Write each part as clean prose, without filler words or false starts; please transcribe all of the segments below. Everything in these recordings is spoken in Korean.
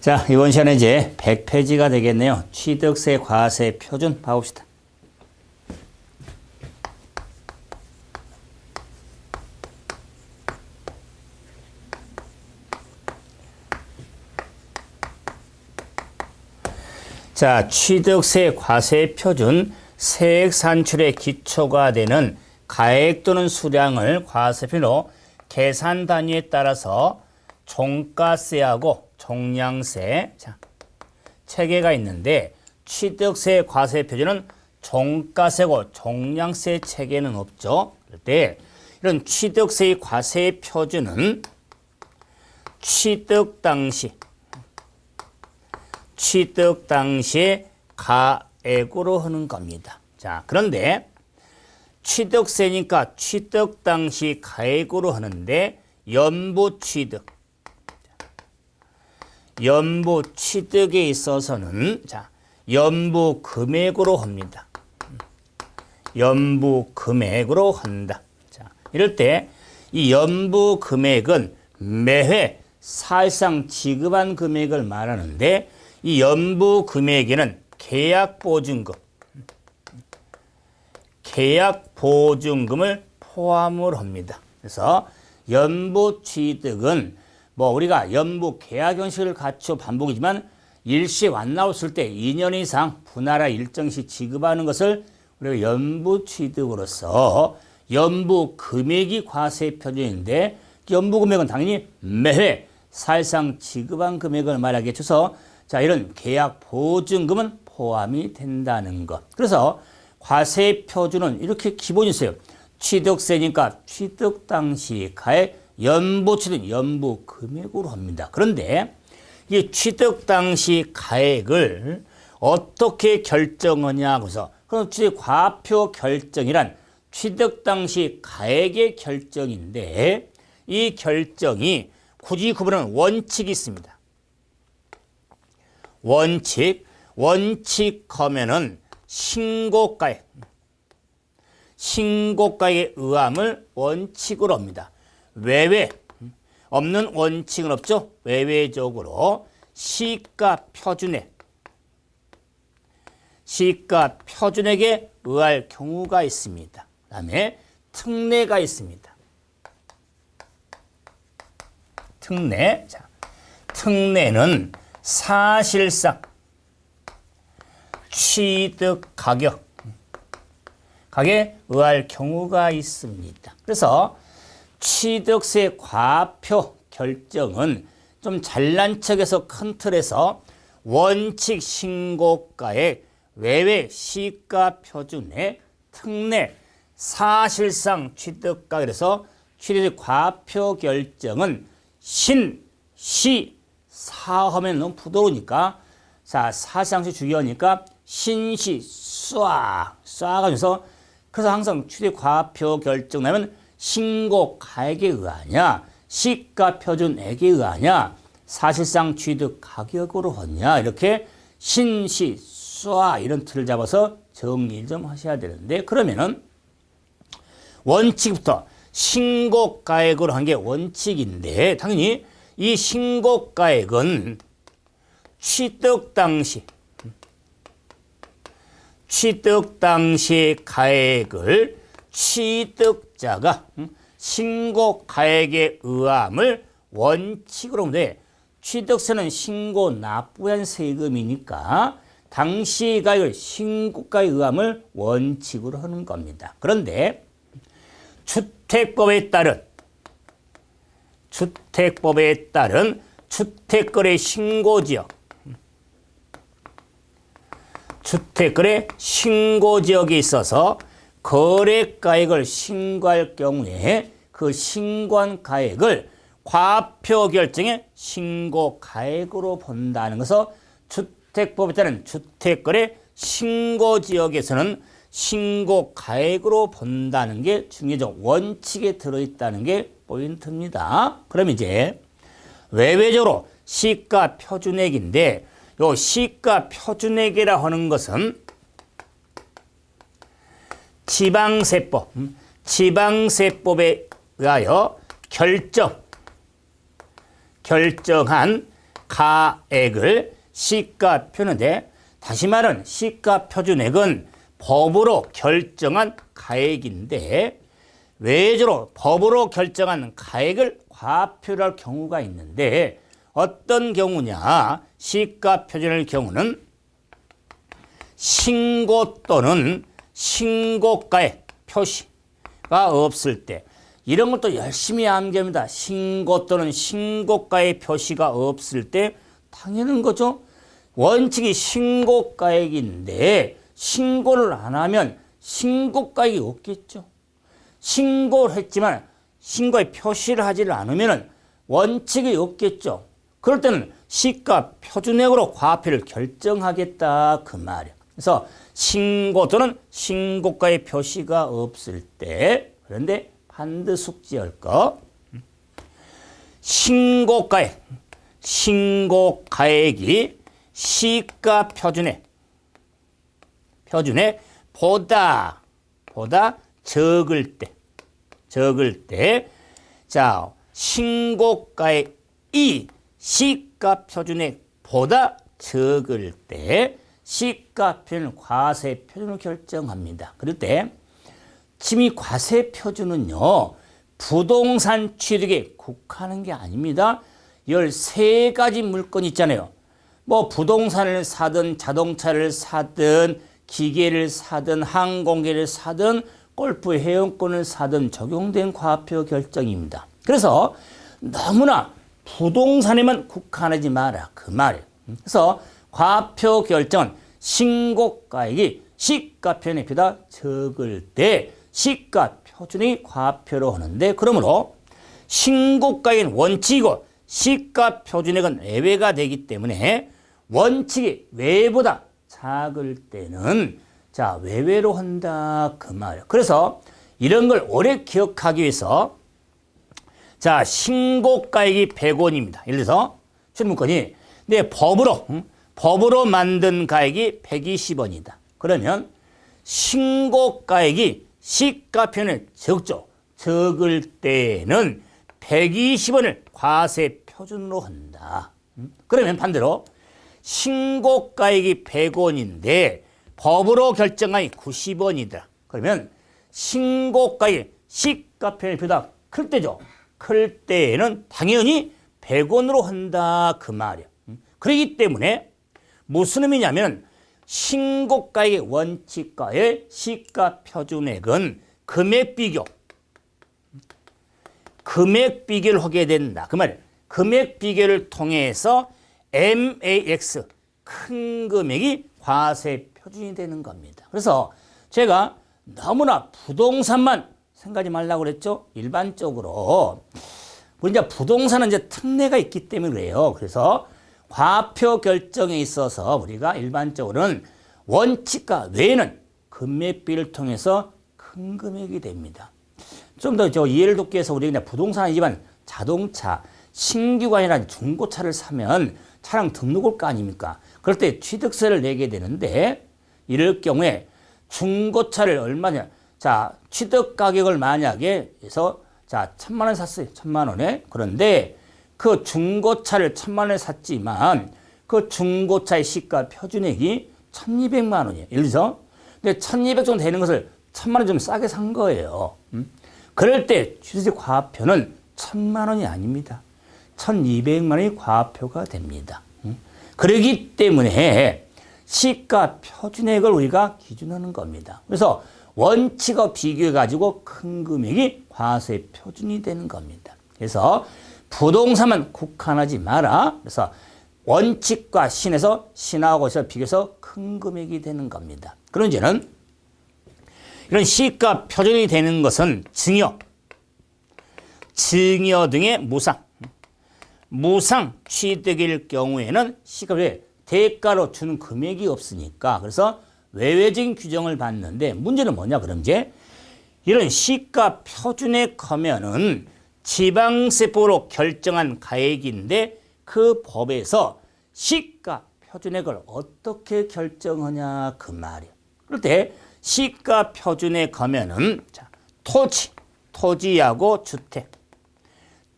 자, 이번 시간에 이제 100페이지가 되겠네요. 취득세, 과세, 표준 봐봅시다. 자, 취득세, 과세, 표준, 세액 산출의 기초가 되는 가액 또는 수량을 과세표로 계산 단위에 따라서 종가세하고 종량세, 자, 체계가 있는데 취득세, 과세 표준은 종가세고 종량세 체계는 없죠. 그럴 때 이런 취득세의 과세 표준은 취득 당시에 가액으로 하는 겁니다. 자, 그런데 취득세니까 취득 당시 가액으로 하는데 연부 취득에 있어서는 자, 연부 금액으로 합니다. 연부 금액으로 한다. 자, 이럴 때 이 연부 금액은 매회 사실상 지급한 금액을 말하는데 이 연부 금액에는 계약 보증금을 포함을 합니다. 그래서 연부 취득은 뭐 우리가 연부 계약 형식을 갖춰 반복이지만 일시 완납했을 때 2년 이상 분할하 일정시 지급하는 것을 우리가 연부 취득으로서 연부 금액이 과세 표준인데 연부 금액은 당연히 매회 사실상 지급한 금액을 말하겠죠. 자, 이런 계약 보증금은 포함이 된다는 것. 그래서 과세 표준은 이렇게 기본이 있어요. 취득세니까 취득 당시 가액 연부 취득 연부 금액으로 합니다. 그런데 이 취득 당시 가액을 어떻게 결정하냐 그래서 그럼 과표 결정이란 취득 당시 가액의 결정인데 이 결정이 굳이 구분하는 원칙이 있습니다. 원칙하면은 신고가액의 의함을 원칙으로 합니다. 외외 없는 원칙은 없죠. 외외적으로 시가 표준액에 의할 경우가 있습니다. 그 다음에 특례가 있습니다. 특례는 사실상 취득 가격에 의할 경우가 있습니다. 그래서 취득세 과표 결정은 좀 잘난 척해서 큰 틀에서 원칙 신고가액 외외 시가 표준의 특례 사실상 취득가 그래서 취득세 과표 결정은 사하면 너무 부드러우니까 자 사실상시 중요하니까 쏴가 돼서 그래서 항상 취득 과표 결정 나면 신고 가액에 의하냐 시가 표준액에 의하냐 사실상 취득 가격으로 하냐 이렇게 쏴 이런 틀을 잡아서 정리 좀 하셔야 되는데 그러면은 원칙부터 신고가액으로 한 게 원칙인데 당연히 이 신고가액은 취득 당시 가액을 취득자가 신고가액의 의함을 원칙으로 하는데 취득세는 신고 납부한 세금이니까 당시 가액을 신고가의 의함을 원칙으로 하는 겁니다. 그런데 주택법에 따른 주택거래 신고지역에 있어서 거래가액을 신고할 경우에 그 신고한 가액을 과표 결정의 신고가액으로 본다는 것은 주택법에 따른 주택거래 신고지역에서는 신고가액으로 본다는 게 중요하죠. 원칙에 들어있다는 게 포인트입니다. 그럼 이제 외외적으로 시가 표준액인데 요 시가 표준액이라 하는 것은 지방세법에 의하여 결정한 가액을 시가 표준인데, 다시 말하면 시가 표준액은 법으로 결정한 가액인데, 외적으로 법으로 결정한 가액을 과표를 할 경우가 있는데, 어떤 경우냐? 시가 표준의 경우는 신고 또는 신고가의 표시가 없을 때, 이런 것도 열심히 암기합니다. 신고 또는 신고가의 표시가 없을 때 당연한 거죠. 원칙이 신고가액인데 신고를 안 하면 신고가액이 없겠죠. 신고를 했지만 신고에 표시를 하지를 않으면 원칙이 없겠죠. 그럴 때는 시가 표준액으로 과표를 결정하겠다 그 말이에요. 그래서 신고 또는 신고가의 표시가 없을 때, 그런데 반드시 숙지할 거, 신고가액이 시가 표준액 보다 적을 때, 자, 신고가액이 시가 표준액보다 적을 때 시가 표준 과세 표준을 결정합니다. 그럴 때 지금 이 과세 표준은요, 부동산 취득에 국한한 게 아닙니다. 13가지 물건이 있잖아요. 뭐 부동산을 사든 자동차를 사든 기계를 사든 항공기를 사든 골프 회원권을 사든 적용된 과표 결정입니다. 그래서 너무나 부동산에만 국한하지 마라 그 말이에요. 그래서 과표 결정은 신고가액이 시가 표준액보다 적을 때 시가 표준액이 과표로 하는데, 그러므로 신고가액은 원칙이고 시가 표준액은 예외가 되기 때문에 원칙이 외보다 작을 때는 자 외외로 한다 그 말이에요. 그래서 이런 걸 오래 기억하기 위해서 자 신고가액이 100원입니다. 예를 들어서 실문건이 내 법으로 만든 가액이 120원이다. 그러면 신고가액이 시가 표준액 적을 때는 120원을 과세 표준으로 한다. 그러면 반대로 신고가액이 100원인데 법으로 결정하니 90원이다. 그러면 신고가액이 시가 표준액보다 클 때죠. 클 때에는 당연히 100원으로 한다 그 말이야. 그렇기 때문에 무슨 의미냐면 신고가액의 원칙과의 시가 표준액은 금액 비교를 하게 된다. 그 말이에요. 금액 비교를 통해서 MAX 큰 금액이 과세 표준이 되는 겁니다. 그래서 제가 너무나 부동산만 생각하지 말라고 그랬죠. 일반적으로 우리 이제 부동산은 이제 특례가 있기 때문에 그래요. 그래서 과표 결정에 있어서 우리가 일반적으로는 원칙과 외에는 금액비를 통해서 큰 금액이 됩니다. 좀 더 이해를 돕기 위해서 우리가 그냥 부동산이지만 자동차, 신규가 아니라 중고차를 사면 차량 등록할 거 아닙니까? 그럴 때 취득세를 내게 되는데, 이럴 경우에 중고차를 얼마냐? 자, 취득 가격을 만약에 해서 자, 1,000만 원 샀어요. 1,000만 원에. 그런데 그 중고차를 1,000만 원에 샀지만 그 중고차의 시가 표준액이 1,200만 원이에요. 예를 들어서 근데 1,200 정도 되는 것을 1,000만 원 좀 싸게 산 거예요. 그럴 때 취득세 과표는 1,000만 원이 아닙니다. 1,200만 원이 과표가 됩니다. 그렇기 때문에 시가 표준액을 우리가 기준하는 겁니다. 그래서 원칙과 비교해가지고 큰 금액이 과세 표준이 되는 겁니다. 그래서 부동산만 국한하지 마라. 그래서 원칙과 신에서 신하고 해서 비교해서 큰 금액이 되는 겁니다. 그런 이제는 이런 시가 표준이 되는 것은 증여 등의 무상 취득일 경우에는 시가를 대가로 주는 금액이 없으니까 그래서 외외적인 규정을 받는데, 문제는 뭐냐 그럼 이제 이런 시가 표준액 하면은 지방세법으로 결정한 가액인데 그 법에서 시가 표준액을 어떻게 결정하냐 그 말이에요. 그럴 때 시가 표준액 하면은 자, 토지하고 주택,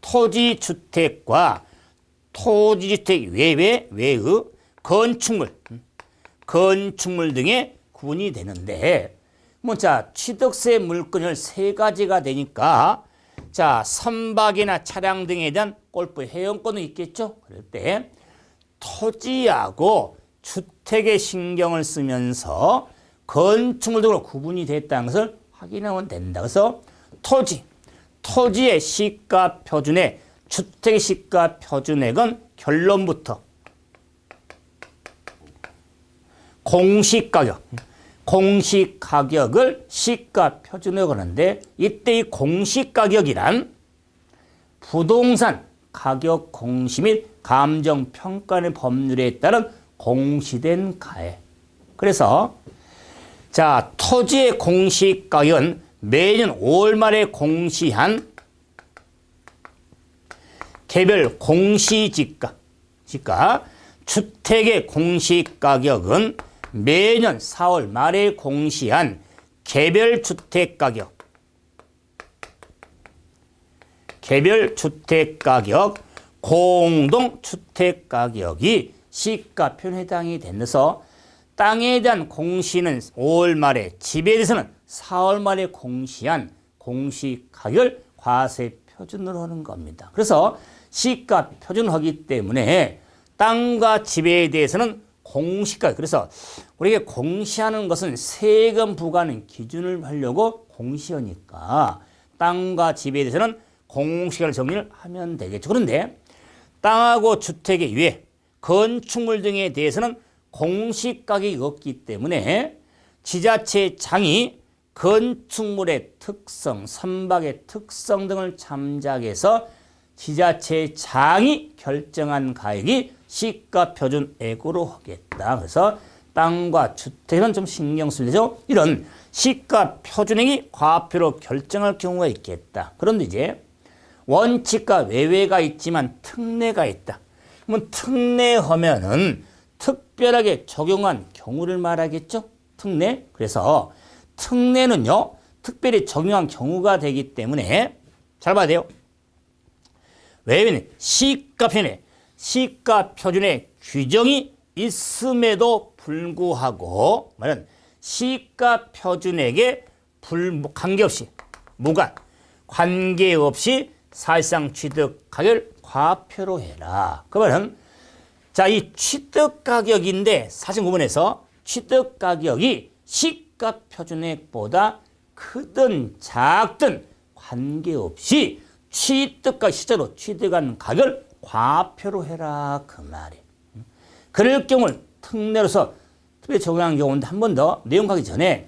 토지 주택과 토지주택 외의 건축물 등의 구분이 되는데, 자, 취득세 물건을 세 가지가 되니까, 자, 선박이나 차량 등에 대한 골프 회원권은 있겠죠? 그럴 때 토지하고 주택에 신경을 쓰면서 건축물 등으로 구분이 됐다는 것을 확인하면 된다. 그래서 토지의 시가 표준액, 주택의 시가 표준액은 결론부터 공시가격을 시가 표준액으로 하는데, 이때 이 공시가격이란 부동산 가격 공시 및 감정평가의 법률에 따른 공시된 가액. 그래서 자, 토지의 공시가격은 매년 5월 말에 공시한 개별 공시지가, 주택의 공시가격은 매년 4월 말에 공시한 개별 주택가격, 공동주택가격이 시가표준에 해당이 되면서 땅에 대한 공시는 5월 말에, 집에 대해서는 4월 말에 공시한 공시가격을 과세 표준으로 하는 겁니다. 그래서 시가 표준하기 때문에 땅과 집에 대해서는 공시가격, 그래서 우리가 공시하는 것은 세금 부과하는 기준을 하려고 공시하니까 땅과 집에 대해서는 공시가격을 정리를 하면 되겠죠. 그런데 땅하고 주택에 의해 건축물 등에 대해서는 공시가격이 없기 때문에 지자체장이 건축물의 특성, 선박의 특성 등을 참작해서 지자체장이 결정한 가액이 시가표준액으로 하겠다. 그래서 땅과 주택은 좀 신경 쓰죠. 이런 시가표준액이 과표로 결정할 경우가 있겠다. 그런데 이제 원칙과 외외가 있지만 특례가 있다. 그러면 특례하면은 특별하게 적용한 경우를 말하겠죠. 특례. 그래서 특례는요, 특별히 적용한 경우가 되기 때문에 잘 봐야 돼요. 외에는 시가표준의 규정이 있음에도 불구하고 말은 시가표준액에 관계없이 사실상 취득가격을 과표로 해라. 그러면 자, 이 취득가격인데 사실 구분해서 취득가격이 시가표준액보다 크든 작든 관계없이 실제로 취득한 가격을 과표로 해라, 그 말이. 그럴 경우는 특례로서 특별히 적용하는 경우인데, 한 번 더 내용 가기 전에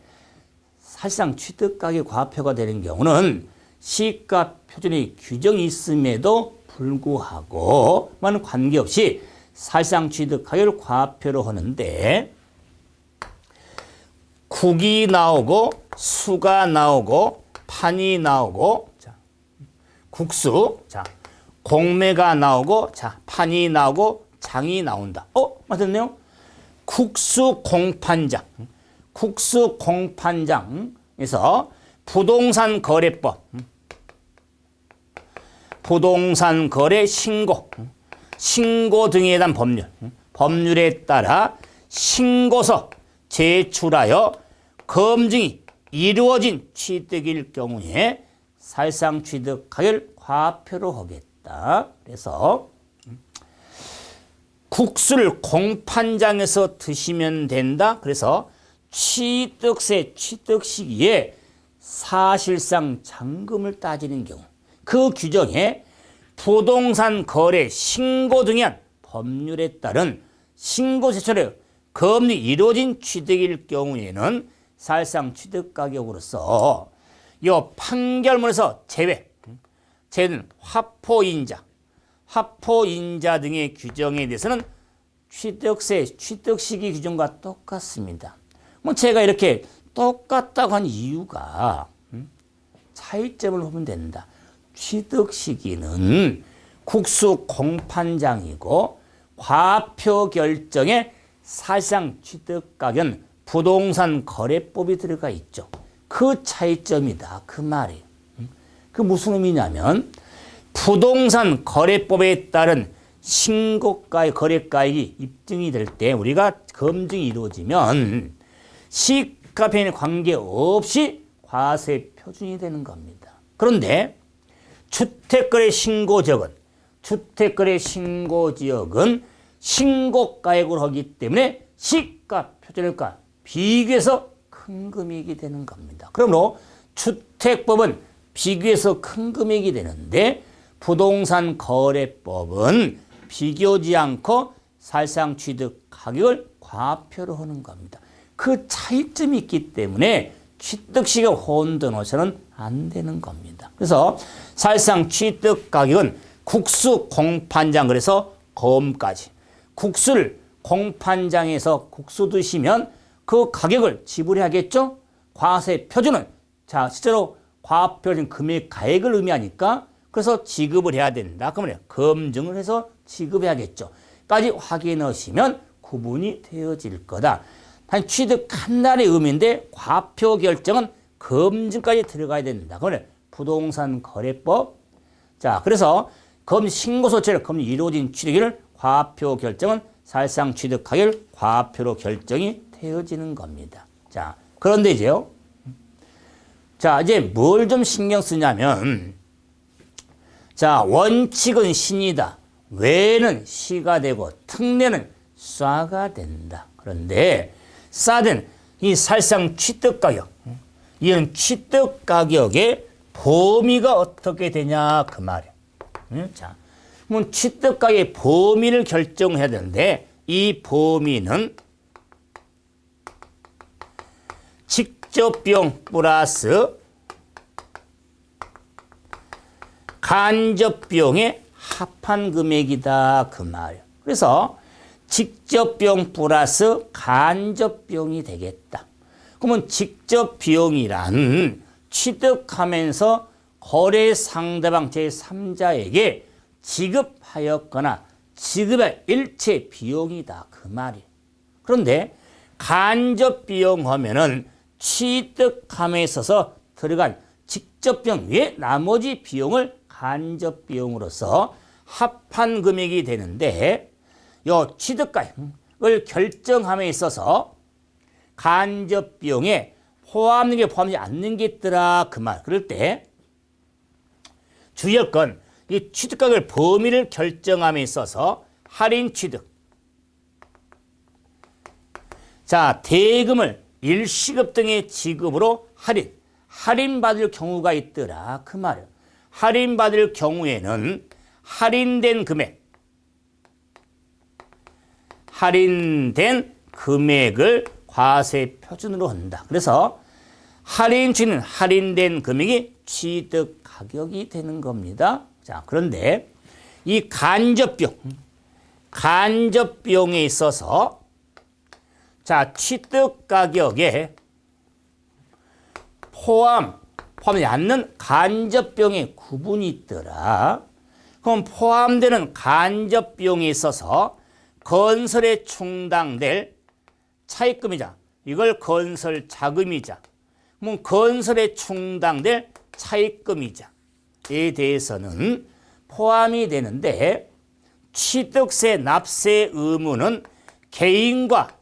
사실상 취득가격 과표가 되는 경우는 시가표준의 규정이 있음에도 불구하고 만 관계없이 사실상 취득가격을 과표로 하는데, 국이 나오고 수가 나오고 판이 나오고, 자, 국수, 자, 공매가 나오고, 자, 판이 나오고, 장이 나온다. 맞았네요. 국수공판장에서 부동산 거래법, 부동산 거래 신고 등에 대한 법률에 따라 신고서 제출하여 검증이 이루어진 취득일 경우에 사실상 취득가격을 과표로 하겠다. 그래서 국수를 공판장에서 드시면 된다. 그래서 취득세 취득 시기에 사실상 잔금을 따지는 경우, 그 규정에 부동산 거래 신고 등에 한 법률에 따른 신고 제출에 검증이 이루어진 취득일 경우에는 사실상 취득가격으로서 이 판결문에서 제외는 화포인자 등의 규정에 대해서는 취득세 취득시기 규정과 똑같습니다. 제가 이렇게 똑같다고 한 이유가 차이점을 보면 된다. 취득시기는 국수 공판장이고 과표 결정에 사실상 취득가격은 부동산 거래법이 들어가 있죠. 그 차이점이다, 그 말이. 그 무슨 의미냐면 부동산 거래법에 따른 신고가액, 거래가액이 입증이 될 때 우리가 검증이 이루어지면 시가편에 관계없이 과세 표준이 되는 겁니다. 그런데 주택거래 신고지역은 신고가액으로 하기 때문에 시가 표준일과 비교해서 큰 금액이 되는 겁니다. 그러므로 주택법은 비교해서 큰 금액이 되는데 부동산 거래법은 비교지 않고 사실상 취득 가격을 과표로 하는 겁니다. 그 차이점이 있기 때문에 취득시가 혼돈해서는 안 되는 겁니다. 그래서 사실상 취득 가격은 국수 공판장 그래서 검까지 국수를 공판장에서 국수 드시면 그 가격을 지불해야겠죠. 과세 표준은 자 실제로 과표준 금액 가액을 의미하니까 그래서 지급을 해야 된다. 그러면 검증을 해서 지급해야겠죠. 까지 확인하시면 구분이 되어질 거다. 단 취득한 날의 의미인데 과표 결정은 검증까지 들어가야 된다. 그러면 부동산 거래법. 자, 그래서 신고소체를 검증이 이루어진 취득일을 과표 결정은 사실상 취득 가격을 과표로 결정이 되어지는 겁니다. 자, 그런데 이제요. 자, 이제 뭘 좀 신경 쓰냐면 자, 원칙은 신이다. 외는 시가 되고 특례는 쏴가 된다. 그런데 싸된 이 사실상 취득가격, 이는 취득가격의 범위가 어떻게 되냐 그 말이에요. 자, 그럼 취득가격의 범위를 결정해야 되는데 이 범위는 직접비용 플러스 간접비용의 합한 금액이다 그 말이에요. 그래서 직접비용 플러스 간접비용이 되겠다. 그러면 직접비용이란 취득하면서 거래 상대방 제3자에게 지급하였거나 지급할 일체 비용이다 그 말이에요. 그런데 간접비용 하면은 취득함에 있어서 들어간 직접비용 외 나머지 비용을 간접비용으로서 합한 금액이 되는데 요 취득가액을 결정함에 있어서 간접비용에 포함된 게 포함되지 않는 게 있더라 그 말. 그럴 때 주의할 건 이 취득가격을 범위를 결정함에 있어서 할인 취득. 자, 대금을 일시급 등의 지급으로 할인받을 경우가 있더라 그 말이에요. 할인받을 경우에는 할인된 금액을 과세 표준으로 한다. 그래서 할인 취는 할인된 금액이 취득 가격이 되는 겁니다. 자, 그런데 이 간접비용에 있어서 자, 취득 가격에 포함되지 않는 간접비용의 구분이 있더라. 그럼 포함되는 간접비용에 있어서 건설에 충당될 차입금이자 이걸 건설 자금이자 그럼 건설에 충당될 차입금이자에 대해서는 포함이 되는데 취득세 납세 의무는 개인과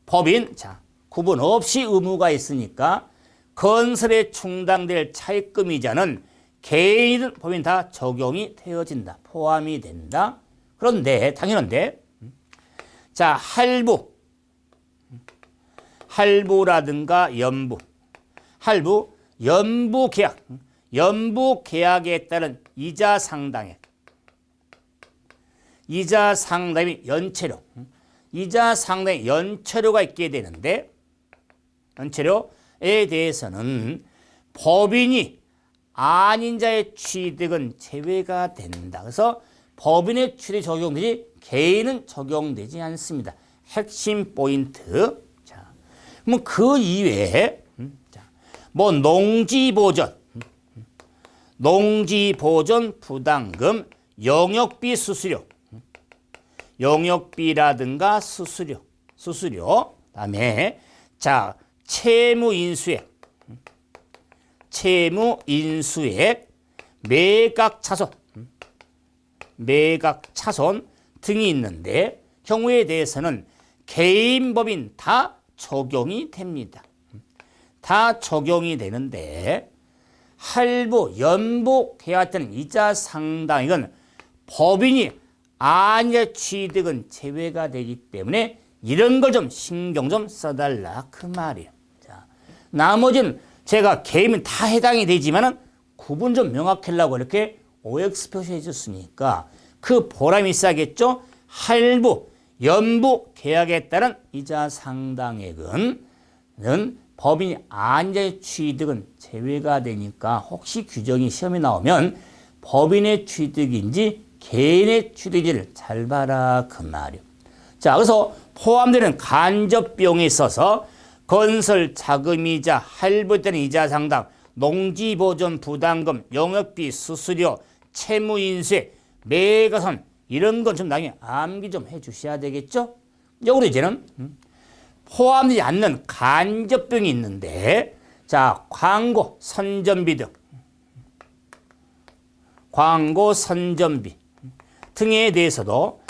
법인 자 구분 없이 의무가 있으니까 건설에 충당될 차입금이자는 개인이든 법인 다 적용이 되어진다. 포함이 된다. 그런데 당연한데 자 할부라든가 연부 계약에 따른 이자 상당액 연체료 이자 상당의 연체료가 있게 되는데 연체료에 대해서는 법인이 아닌 자의 취득은 제외가 된다. 그래서 법인의 취득이 적용되지 개인은 적용되지 않습니다. 핵심 포인트. 자, 그럼 그 이외에 뭐 농지보전 부담금, 영역비 영역비라든가 수수료, 그다음에 자 채무인수액, 매각차손, 등이 있는데 경우에 대해서는 개인법인 다 적용이 됩니다. 다 적용이 되는데 할부, 연부, 계약 때는 이자 상당액은 법인이 아니라 취득은 제외가 되기 때문에 이런 걸 좀 신경 좀 써달라 그 말이에요. 자, 나머지는 제가 개인은 다 해당이 되지만은 구분 좀 명확하려고 이렇게 OX 표시해 줬으니까 그 보람이 있어야겠죠. 할부, 연부, 계약에 따른 이자 상당액은 법인이 아니라 취득은 제외가 되니까 혹시 규정이 시험에 나오면 법인의 취득인지 개인의 취득인지를 잘 봐라 그 말이에요. 자, 그래서 포함되는 간접 비용에 있어서 건설 자금이자 할부 때는 이자 상당, 농지보존 부담금, 영업비, 수수료, 채무인수에 매가선 이런 건 좀 나중에 암기 좀 해주셔야 되겠죠. 여기로 이제는 포함되지 않는 간접 비용이 있는데, 자, 광고, 선전비 등, 광고, 선전비 등에 대해서도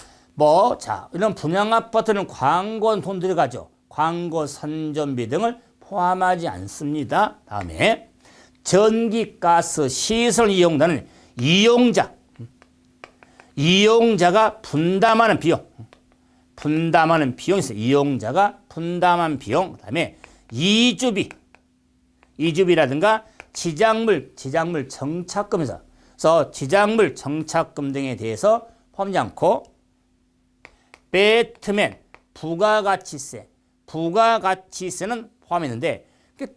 자, 이런 분양 아파트는 광고는 돈 들어가죠. 광고, 선전비 등을 포함하지 않습니다. 다음에 전기, 가스, 시설 이용자는 이용자가 분담하는 비용, 비용이 있어요. 이용자가 분담한 비용. 그다음에 이주비라든가 지작물 정착금에서 지작물 정착금 등에 대해서 포함하지 않고 배트맨, 부가가치세는 포함했는데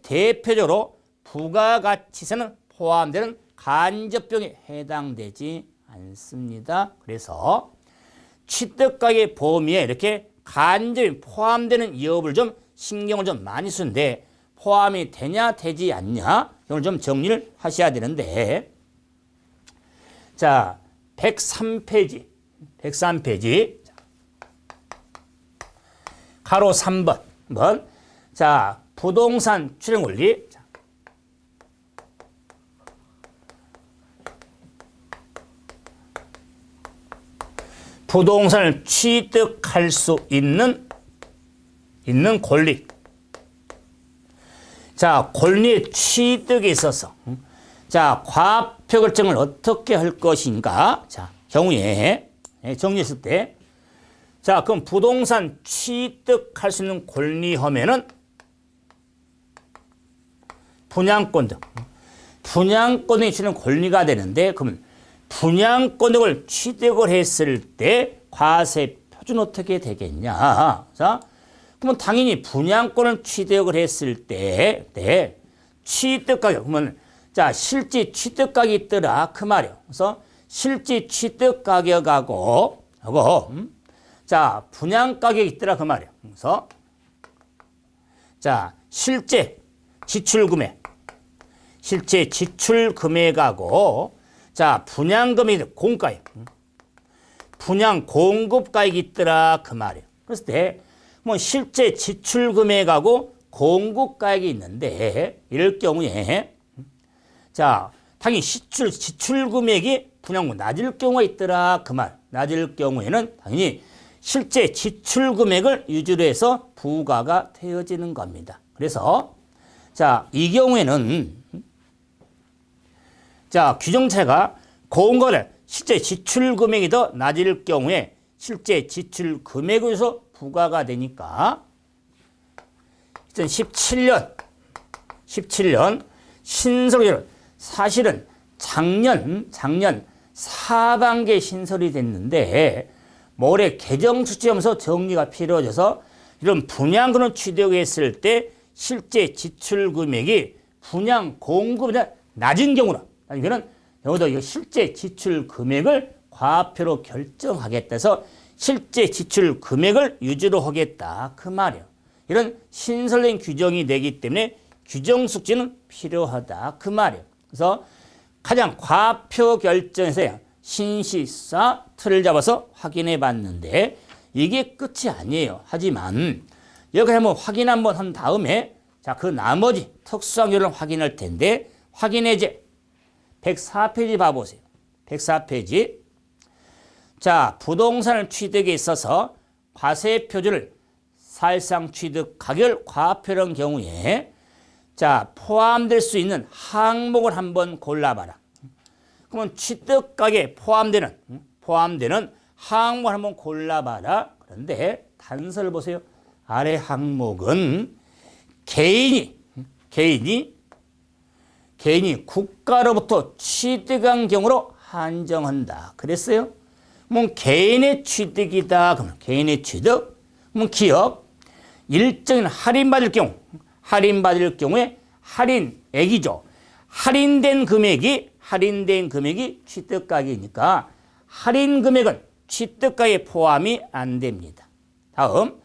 대표적으로 부가가치세는 포함되는 간접비용에 해당되지 않습니다. 그래서 취득가격 범위에 이렇게 간접이 포함되는 이업을 좀 신경을 좀 많이 쓰는데 포함이 되냐 되지 않냐 이걸 좀 정리를 하셔야 되는데, 자, 103페이지 가로 3번 자, 부동산 출연 원리. 부동산을 취득할 수 있는 권리. 자, 권리 취득에 있어서 자, 과표 결정을 어떻게 할 것인가? 자, 경우에 정리했을 때, 자, 그럼 부동산 취득할 수 있는 권리 하면은 분양권 등, 분양권이 주는 권리가 되는데, 그러면 분양권을 취득을 했을 때 과세 표준 어떻게 되겠냐? 자, 그러면 당연히 분양권을 취득을 했을 때 취득 가격, 그러면 자, 실제 취득 가격이 있더라 그 말이에요. 그래서 실제 취득 가격하고 자, 분양 가격이 있더라 그 말이에요. 그래서 자, 실제 지출 금액하고 자, 분양금액 공가액, 분양 공급가액이 있더라 그 말이에요. 그랬을 때 뭐 실제 지출 금액하고 공급가액이 있는데, 이럴 경우에 자, 당연히 지출 금액이 분양금 낮을 경우가 있더라 그 말. 낮을 경우에는 당연히 실제 지출 금액을 위주로 해서 부과가 되어지는 겁니다. 그래서 자, 이 경우에는 자, 규정차가 공과를 실제 지출 금액이 더 낮을 경우에 실제 지출 금액에서 부과가 되니까 2017년 신설을 사실은 작년 하반기에 신설이 됐는데 올해 개정 수치하면서 정리가 필요해져서 이런 분양권을 취득했을 때 실제 지출 금액이 분양 공급보다 낮은 경우는, 이거는 여기도 이거 실제 지출 금액을 과표로 결정하겠다 해서 실제 지출 금액을 유지로 하겠다 그 말이에요. 이런 신설된 규정이 되기 때문에 규정 숙지는 필요하다 그 말이에요. 그래서 가장 과표 결정에서 신시사 틀을 잡아서 확인해 봤는데 이게 끝이 아니에요. 하지만 여기 한번 확인 한번 한 다음에 자, 그 나머지 특수한 규정을 확인할 텐데, 확인해제 104페이지 봐보세요. 104페이지. 자, 부동산을 취득에 있어서 과세 표준을 사실상 취득 가격을 과표한 경우에 자, 포함될 수 있는 항목을 한번 골라봐라. 그러면 취득 가격에 포함되는 항목을 한번 골라봐라. 그런데 단서를 보세요. 아래 항목은 개인이 국가로부터 취득한 경우로 한정한다. 그랬어요? 뭐 개인의 취득이다. 그러면 개인의 취득. 그러면 기업 일정인 할인받을 경우에 할인액이죠. 할인된 금액이 취득가격이니까 할인 금액은 취득가격에 포함이 안 됩니다. 다음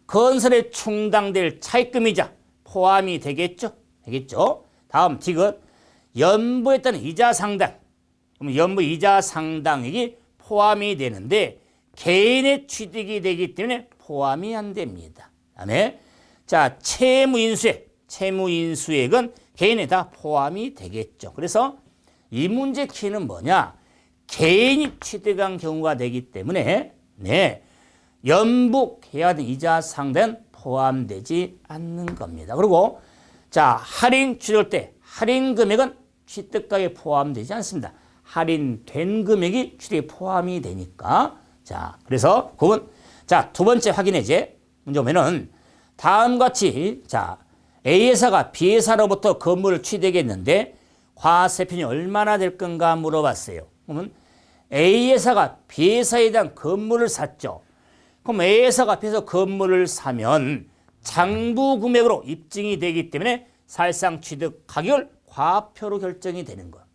건설에 충당될 차입금이자 포함이 되겠죠. 다음 디귿 연부에 따른 이자 상당. 그럼 연부 이자 상당액이 포함이 되는데 개인의 취득이 되기 때문에 포함이 안 됩니다. 그다음에 자, 채무인수액은 개인에 다 포함이 되겠죠. 그래서 이 문제 키는 뭐냐? 개인이 취득한 경우가 되기 때문에 연부 계약된 이자 상당은 포함되지 않는 겁니다. 그리고 자, 할인 취득할 때 할인 금액은 취득가격에 포함되지 않습니다. 할인된 금액이 취득에 포함이 되니까 자, 그래서 그건 자, 두 번째 확인해제 문제 보면은 다음과 같이 자, A회사가 B회사로부터 건물을 취득했는데 과세표준이 얼마나 될 건가 물어봤어요. 그러면 A회사가 B회사에 대한 건물을 샀죠. 그럼 A회사가 B회사 건물을 사면 장부 금액으로 입증이 되기 때문에 사실상 취득 가격을 과표로 결정이 되는 거예요.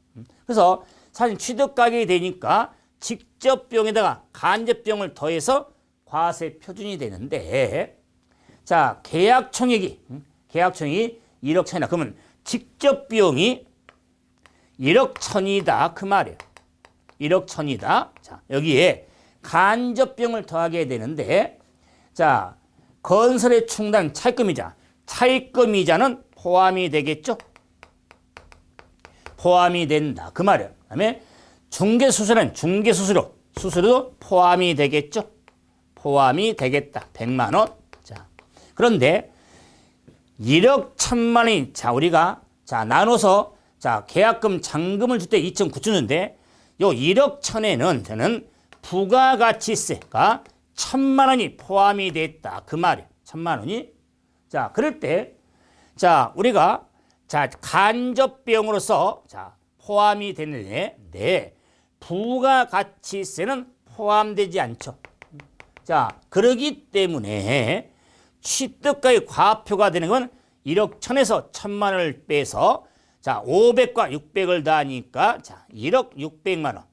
그래서 사실 취득 가격이 되니까 직접 비용에다가 간접 비용을 더해서 과세 표준이 되는데 자, 계약총액이 1억 1천이다. 그러면 직접 비용이 1억 1천이다. 그 말이에요. 1억 1천이다. 자, 여기에 간접 비용을 더하게 되는데 자, 건설에 충당한 차입금이자는 포함이 되겠죠? 포함이 된다. 그 말이에요. 그 다음에 중개수수료도 포함이 되겠죠? 포함이 되겠다. 100만 원. 자, 그런데 1억 1천만 원이 자, 우리가 자, 나눠서 자, 계약금 잔금을 줄 때 2,900 요 1억 1천에는 저는 부가가치세가 1,000만 원이 포함이 됐다. 그 말이에요. 1,000만 원이. 자, 그럴 때 자, 우리가 자, 간접 비용으로서 자, 포함이 되는데 부가가치세는 포함되지 않죠. 자, 그러기 때문에 취득가의 과표가 되는 건 1억 1천에서 1,000만 원을 빼서 자, 500과 600을 더하니까 자, 1억 600만 원.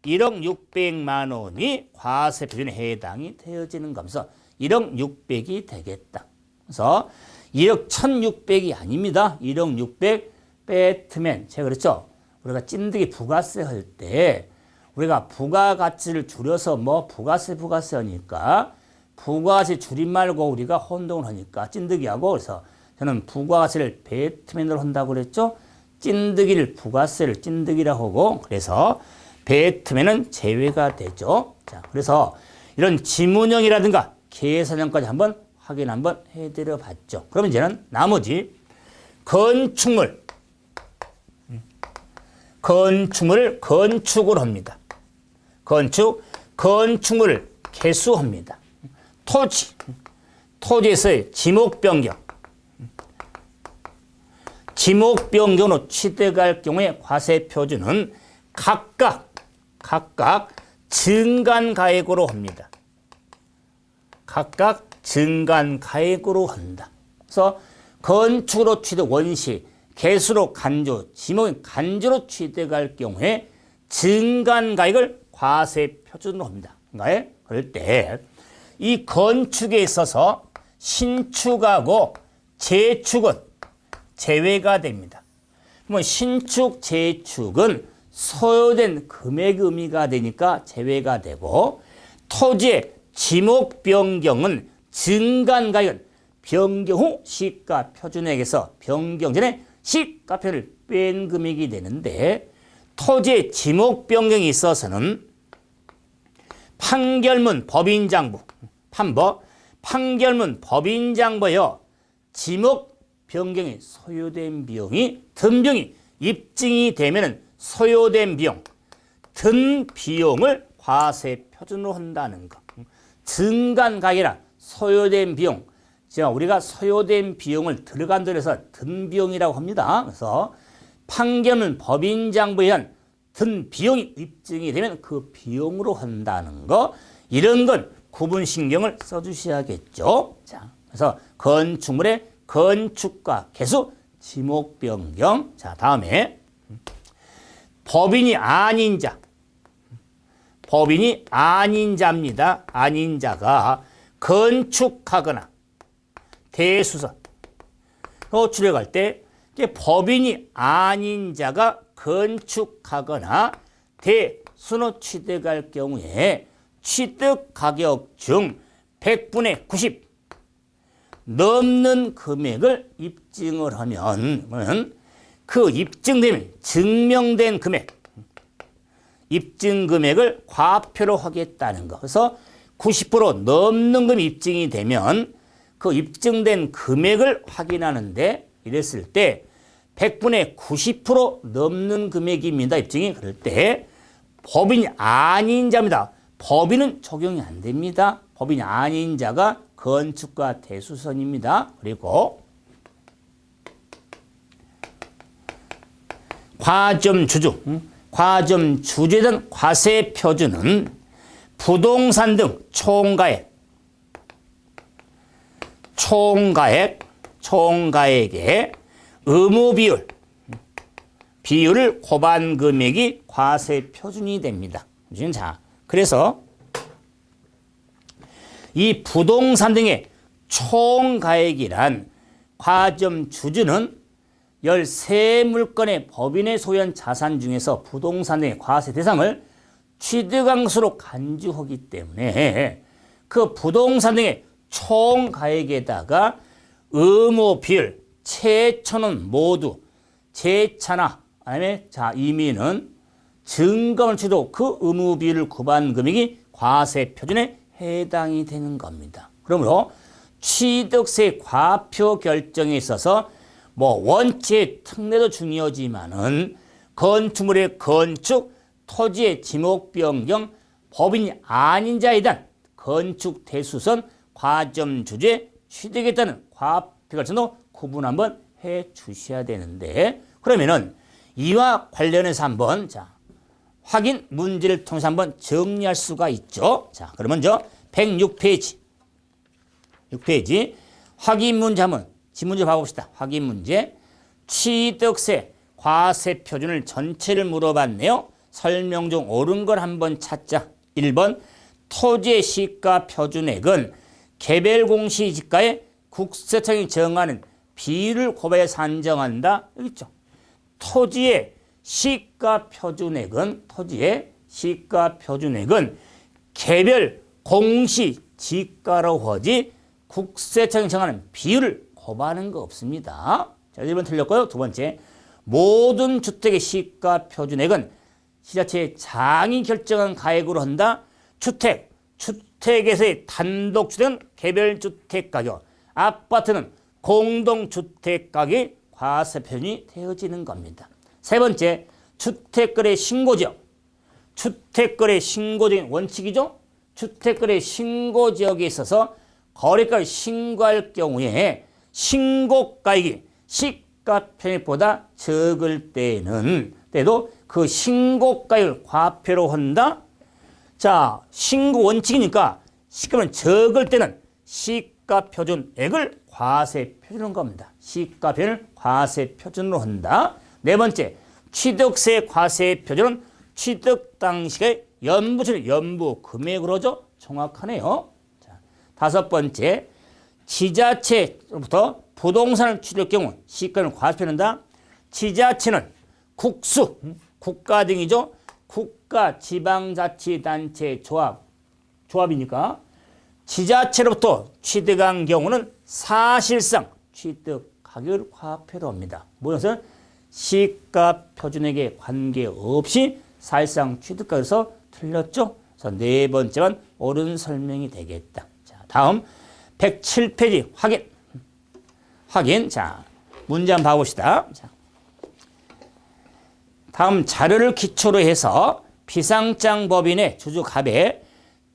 1억 600만 원이 과세 표준에 해당이 되어지는 거면서 1억 600이 되겠다. 그래서 1억 1,600이 아닙니다. 1억 600 빼트면 제가 그랬죠. 우리가 찐득이 부가세 할 때 우리가 부가가치를 줄여서 뭐 부가세 하니까 부가가치 줄임말고 우리가 혼동을 하니까 찐득이하고 그래서 저는 부가가치를 배트맨으로 한다고 그랬죠. 찐득이를 부가세를 찐득이라고 하고 그래서 배트맨은 제외가 되죠. 자, 그래서 이런 지문형이라든가 계산형까지 한번 확인 한번 해드려 봤죠. 그러면 이제는 나머지 건축물을 건축을 합니다. 건축물을 개수합니다. 토지에서의 지목변경으로 취득할 경우에 과세 표준은 각각 증간가액으로 합니다. 각각 증간가액으로 한다. 그래서 건축으로 취득 원시, 개수로 간주, 지목인 간주로 취득할 경우에 증간가액을 과세 표준으로 합니다. 그럴 때 이 건축에 있어서 신축하고 재축은 제외가 됩니다. 그러면 신축, 재축은 소요된 금액 의미가 되니까 제외가 되고 토지의 지목 변경은 증간가액은 변경 후 시가 표준액에서 변경 전에 시가표를 뺀 금액이 되는데 토지의 지목 변경이 있어서는 판결문 법인장부, 판결문 법인장부여 지목 변경이 소요된 비용이 든 비용이 입증이 되면은 소요된 비용, 든 비용을 과세 표준으로 한다는 거. 증가한 가격이라 소요된 비용. 자, 우리가 소요된 비용을 들어간 데서 든 비용이라고 합니다. 그래서 판결문 법인장부에 의한 든 비용이 입증이 되면 그 비용으로 한다는 거. 이런 건 구분 신경을 써주셔야겠죠. 자, 그래서 건축물의 건축가 개수 지목 변경. 자, 다음에 법인이 아닌 자. 법인이 아닌 자입니다. 아닌 자가 건축하거나 대수선 호출해갈 때 이제 법인이 아닌 자가 건축하거나 대수로 취득할 경우에 취득 가격 중 100분의 90 넘는 금액을 입증을 하면 그 입증되면 증명된 금액, 입증 금액을 과표로 하겠다는 거. 그래서 90% 넘는 금이 입증이 되면 그 입증된 금액을 확인하는데 이랬을 때 100분의 90% 넘는 금액입니다. 입증이. 그럴 때 법인이 아닌 자입니다. 법인은 적용이 안 됩니다. 법인이 아닌 자가 건축가 대수선입니다. 그리고 과점 주주에 대한 과세 표준은 부동산 등 총가액의 의무 비율을 고반 금액이 과세 표준이 됩니다. 자, 그래서 이 부동산 등의 총가액이란 과점 주주는 13물건의 법인의 소유한 자산 중에서 부동산 등의 과세 대상을 취득한 것으로 간주하기 때문에 그 부동산 등의 총가액에다가 의무 비율, 최초는 모두 재차나 아니면 자 이민은 증감을 취도 그 의무 비율을 구한 금액이 과세 표준에 해당이 되는 겁니다. 그러므로 취득세 과표 결정에 있어서 뭐 원칙의 특례도 중요하지만은 건축물의 건축, 토지의 지목 변경, 법인이 아닌 자에 대한 건축 대수선, 과점 주주의 취득에 따른 과표 결정도 구분 한번 해 주셔야 되는데 그러면은 이와 관련해서 한번 자 확인 문제를 통해서 한번 정리할 수가 있죠. 자, 그럼 먼저 106페이지. 6페이지 확인 문제 한번 지문제 봐봅시다. 확인 문제. 취득세 과세 표준을 전체를 물어봤네요. 설명 중 옳은 걸 한번 찾자. 1번 토지의 시가 표준액은 개별 공시지가에 국세청이 정하는 비율을 고려해 산정한다. 여기 있죠. 토지의 시가 표준액은 개별 공시지가로 하지 국세청이 정하는 비율을 고발하는 거 없습니다. 자, 1번 틀렸고요. 두 번째, 모든 주택의 시가 표준액은 시자체의 장이 결정한 가액으로 한다. 주택에서의 단독주택은 개별주택 가격, 아파트는 공동주택 가격이 과세 표준이 되어지는 겁니다. 세 번째, 주택거래 신고지역. 주택거래 신고지역의 원칙이죠. 주택거래 신고지역에 있어서 거래가를 신고할 경우에 신고가액이 시가 표준액보다 적을 때도 그 신고가액을 과표로 한다. 자, 신고 원칙이니까 시가는 적을 때는 시가 표준액을 과세 표준한 겁니다. 시가 표준을 과세 표준으로 한다. 네 번째, 취득세 과세 표준은 취득 당시의 연부 금액으로 하죠. 정확하네요. 자, 다섯 번째, 지자체로부터 부동산을 취득할 경우 시가를 과세 표준한다. 지자체는 국가 등이죠. 국가, 지방자치단체, 조합이니까 지자체로부터 취득한 경우는 사실상 취득 가격을 과표로 합니다. 무엇은 시가 표준액에 관계없이 사실상 취득가에서 틀렸죠. 그래서 네 번째만 옳은 설명이 되겠다. 자, 다음 107페이지 확인. 자, 문제 한번 봐봅시다. 자, 다음 자료를 기초로 해서 비상장 법인의 주주갑에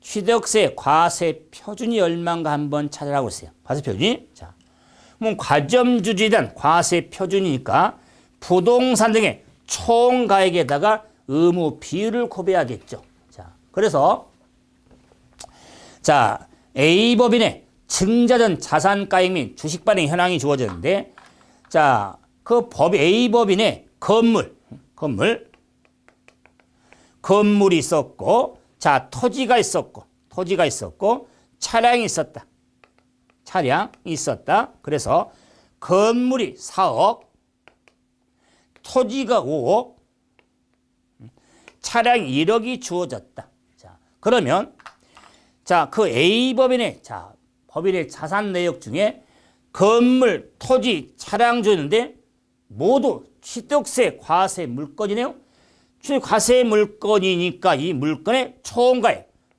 취득세 과세 표준이 얼마인가 한번 찾으라고 했어요. 과세 표준이. 자, 그럼 과점주주에 대한 과세 표준이니까 부동산 등의 총가액에다가 의무 비율을 고려해야겠죠. 자, 그래서 자, A법인의 증자전 자산가액 및 주식 발행 현황이 주어졌는데, 자, 그 A법인의 건물이 있었고, 자, 토지가 있었고, 차량이 있었다. 그래서 건물이 4억, 토지가 5억, 차량이 1억이 주어졌다. 자, 그러면 자, 그 A법인의 법인의 자산 내역 중에 건물, 토지, 차량 주는데 모두 취득세 과세 물건이네요. 과세 물건이니까 이 물건의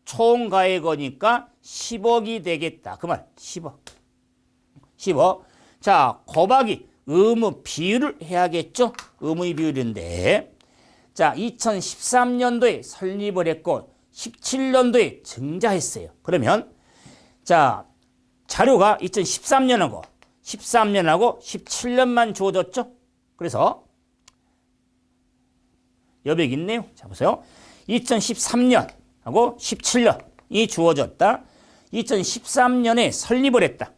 총가액이니까 10억이 되겠다. 그 말 10억. 자, 곱하기 의무 비율을 해야겠죠. 의무의 비율인데, 자, 2013년도에 설립을 했고 17년도에 증자했어요. 그러면 자, 자료가 2013년하고 17년만 주어졌죠. 그래서 여백이 있네요. 자, 보세요. 2013년하고 17년이 주어졌다. 2013년에 설립을 했다.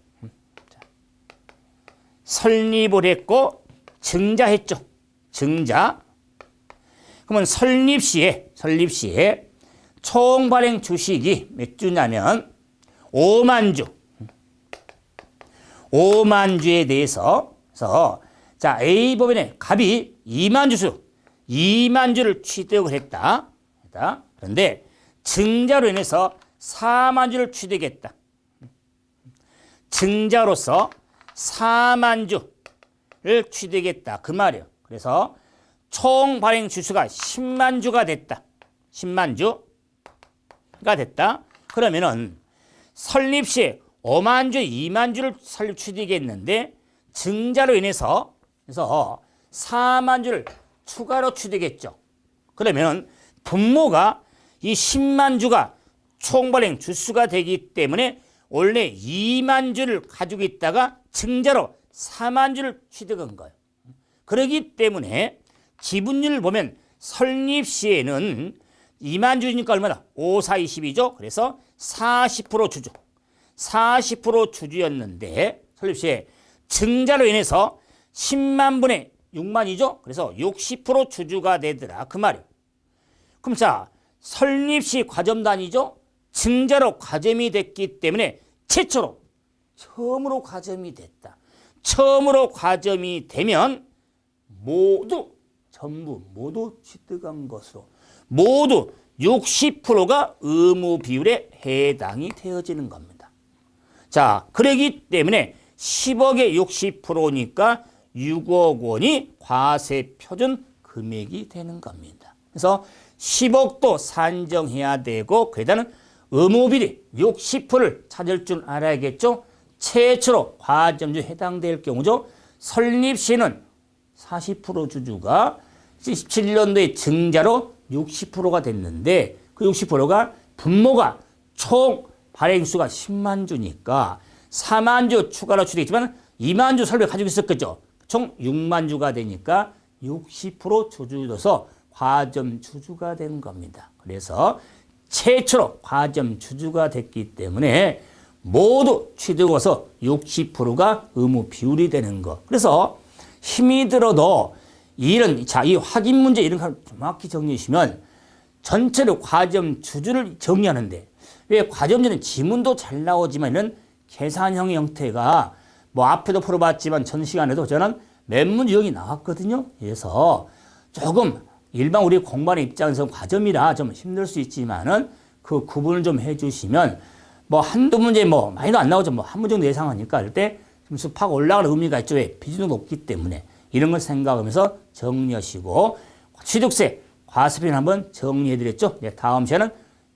설립을 했고 증자했죠. 증자. 그러면 설립 시에 총 발행 주식이 몇 주냐면 5만 주에 대해서 자, A법인의 갑이 2만 주를 취득을 했다. 그런데 증자로 인해서 4만 주를 취득했다. 증자로서 4만 주를 취득했다. 그 말이에요. 그래서 총 발행 주수가 10만 주가 됐다. 10만 주가 됐다. 그러면은 설립 시에 5만 주, 2만 주를 설립 취득했는데 증자로 인해서 4만 주를 추가로 취득했죠. 그러면 분모가 이 10만 주가 총발행 주수가 되기 때문에 원래 2만 주를 가지고 있다가 증자로 4만 주를 취득한 거예요. 그렇기 때문에 지분율을 보면 설립 시에는 2만 주니까 얼마나? 5, 4, 22죠. 그래서 40% 주주였는데 설립 시에 증자로 인해서 10만 분의 6만이죠. 그래서 60% 주주가 되더라. 그 말이에요. 그럼 자, 설립 시 과점단위죠. 증자로 과점이 됐기 때문에 처음으로 과점이 됐다. 처음으로 과점이 되면 전부 취득한 것으로 모두 60%가 의무 비율에 해당이 되어지는 겁니다. 자, 그러기 때문에 10억의 60%니까 6억 원이 과세 표준 금액이 되는 겁니다. 그래서 10억도 산정해야 되고 그에다는 의무 비율이 60%를 찾을 줄 알아야겠죠. 최초로 과점주 해당될 경우죠. 설립 시에는 40% 주주가 17년도에 증자로 60%가 됐는데 그 60%가 분모가 총 발행수가 10만 주니까 4만 주 추가로 취득했지만 2만 주 설립 가지고 있었겠죠. 총 6만 주가 되니까 60% 주주로서 과점 주주가 된 겁니다. 그래서 최초로 과점 주주가 됐기 때문에 모두 취득해서 60%가 의무 비율이 되는 거. 그래서 힘이 들어도 이 확인 문제 이런 걸 정확히 정리하시면 전체로 과점 주주를 정리하는데 왜 과점주는 지문도 잘 나오지만은 계산형 형태가 뭐 앞에도 풀어봤지만 전 시간에도 저는 몇 문제 여기 나왔거든요. 그래서 조금 일반 우리 공부하는 입장에서 과점이라 좀 힘들 수 있지만은 그 구분을 좀 해주시면 뭐 한두 문제 뭐 많이도 안 나오죠. 뭐 한 문제 정도 예상하니까 할 때 점수 팍 올라가는 의미가 있죠. 왜? 비중도 높기 때문에 이런 걸 생각하면서 정리하시고 취득세 과세표준 한번 정리해드렸죠. 네, 다음 시간은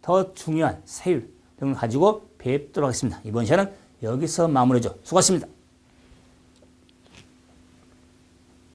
더 중요한 세율 등을 가지고 뵙도록 하겠습니다. 이번 시간은 여기서 마무리죠. 수고하셨습니다.